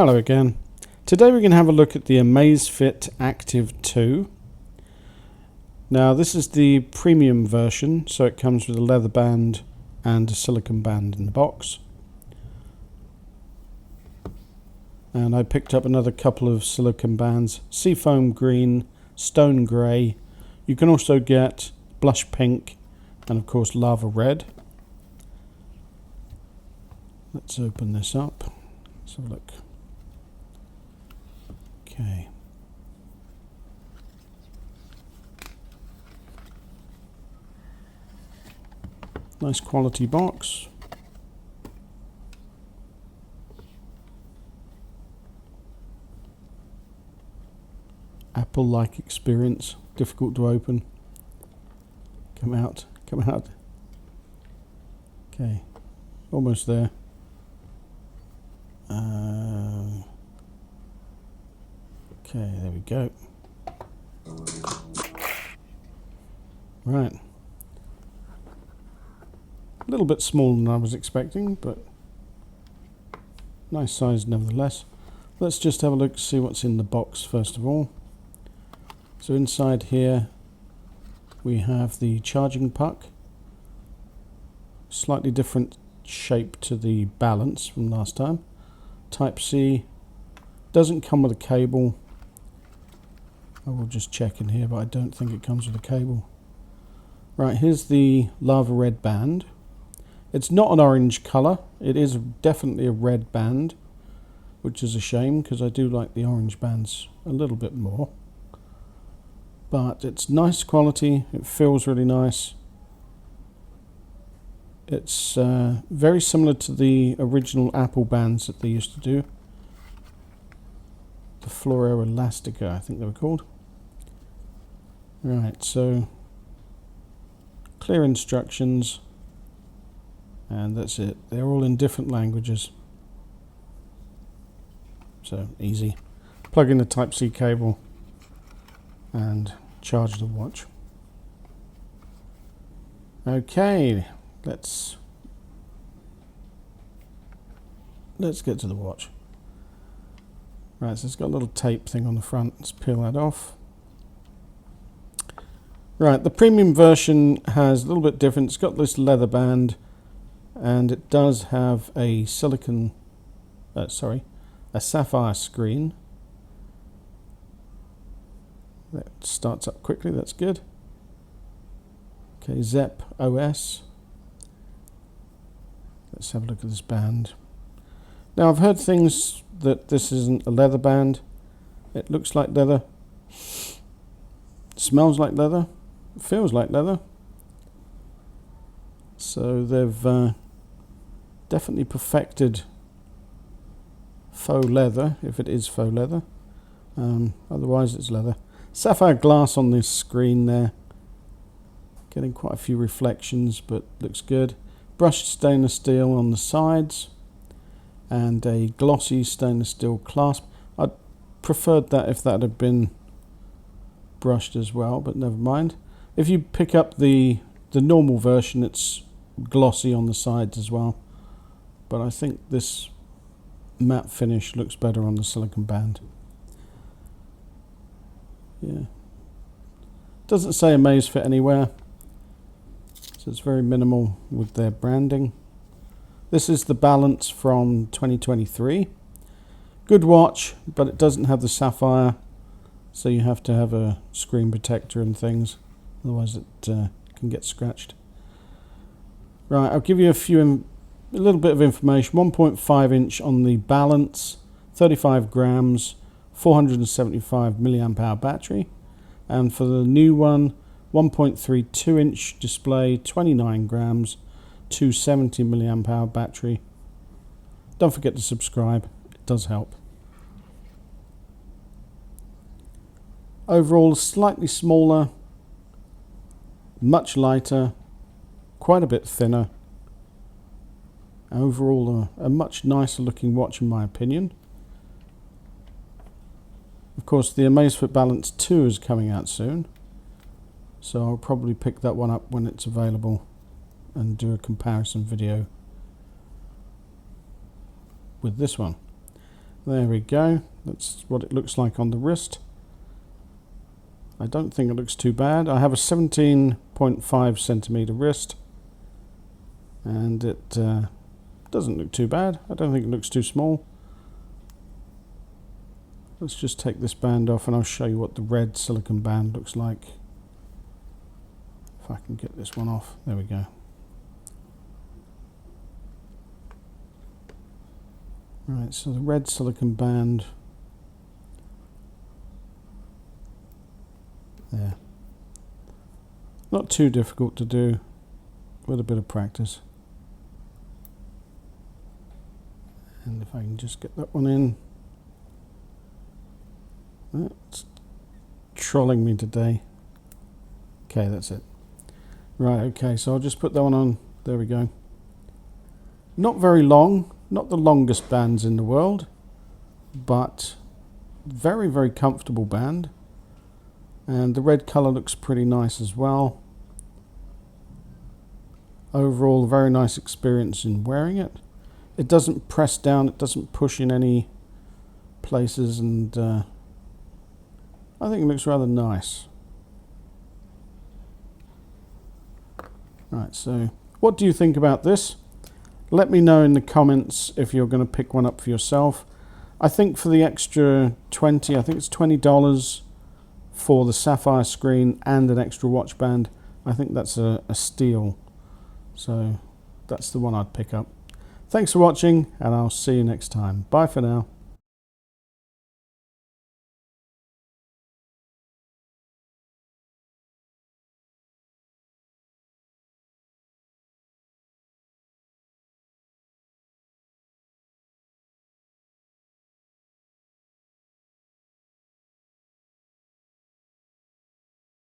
Hello again. Today we're going to have a look at the Amazfit Active 2. Now this is the premium version, so it comes with a leather band and a silicone band in the box. And I picked up another couple of silicone bands, seafoam green, stone grey. You can also get blush pink and of course lava red. Let's open this up. Let's have a look. Okay. Nice quality box. Apple-like experience. Difficult to open. Come out. Come out. Okay. Almost there. Okay, there we go. Right. A little bit smaller than I was expecting, but nice size nevertheless. Let's just have a look, see what's in the box first of all. So inside here we have the charging puck. Slightly different shape to the Balance from last time. Type C. Doesn't come with a cable. I will just check in here, but I don't think it comes with a cable. Right, here's the lava red band. It's not an orange colour. It is definitely a red band, which is a shame because I do like the orange bands a little bit more. But it's nice quality. It feels really nice. It's very similar to the original Apple bands that they used to do. The Fluoro Elastica, I think they were called. Right, so clear instructions, and that's it. They're all in different languages, so easy. Plug in the Type C cable and charge the watch. Okay, let's get to the watch. Right, so it's got a little tape thing on the front. Let's peel that off. Right, the premium version has a little bit different. It's got this leather band, and it does have a a sapphire screen. That starts up quickly, that's good. Okay, Zep OS. Let's have a look at this band. Now I've heard things that this isn't a leather band. It looks like leather. It smells like leather. It feels like leather. So they've definitely perfected faux leather, if it is faux leather. Otherwise it's leather. Sapphire glass on this screen there. Getting quite a few reflections, but looks good. Brushed stainless steel on the sides, and a glossy stainless steel clasp. I'd preferred that if that had been brushed as well, but never mind. If you pick up the normal version, it's glossy on the sides as well, but I think this matte finish looks better on the silicone band. Yeah, doesn't say Amazfit anywhere, so it's very minimal with their branding. This is the Balance from 2023. Good watch, but it doesn't have the sapphire, so you have to have a screen protector and things, otherwise it can get scratched. Right, I'll give you a little bit of information. 1.5 inch on the Balance, 35 grams, 475 milliamp hour battery, and for the new one, 1.32 inch display, 29 grams, 270 milliamp hour battery. Don't forget to subscribe, it does help. Overall, slightly smaller, much lighter, quite a bit thinner. Overall, a much nicer looking watch in my opinion. Of course, the Amazfit Balance 2 is coming out soon, so I'll probably pick that one up when it's available and do a comparison video with this one. There we go. That's what it looks like on the wrist. I don't think it looks too bad. I have a 17.5 centimeter wrist, and it doesn't look too bad. I don't think it looks too small. Let's just take this band off and I'll show you what the red silicone band looks like. If I can get this one off. There we go. Right, so the red silicone band. There. Not too difficult to do with a bit of practice. And if I can just get that one in. It's trolling me today. Okay, that's it. Right, okay, so I'll just put that one on. There we go. Not very long, not the longest bands in the world, but very, very comfortable band. And the red colour looks pretty nice as well. Overall, a very nice experience in wearing it. It doesn't press down, it doesn't push in any places, and I think it looks rather nice. Right, so what do you think about this? Let me know in the comments if you're going to pick one up for yourself. I think for the extra 20, I think it's $20 for the Sapphire screen and an extra watch band. I think that's a steal. So that's the one I'd pick up. Thanks for watching, and I'll see you next time. Bye for now.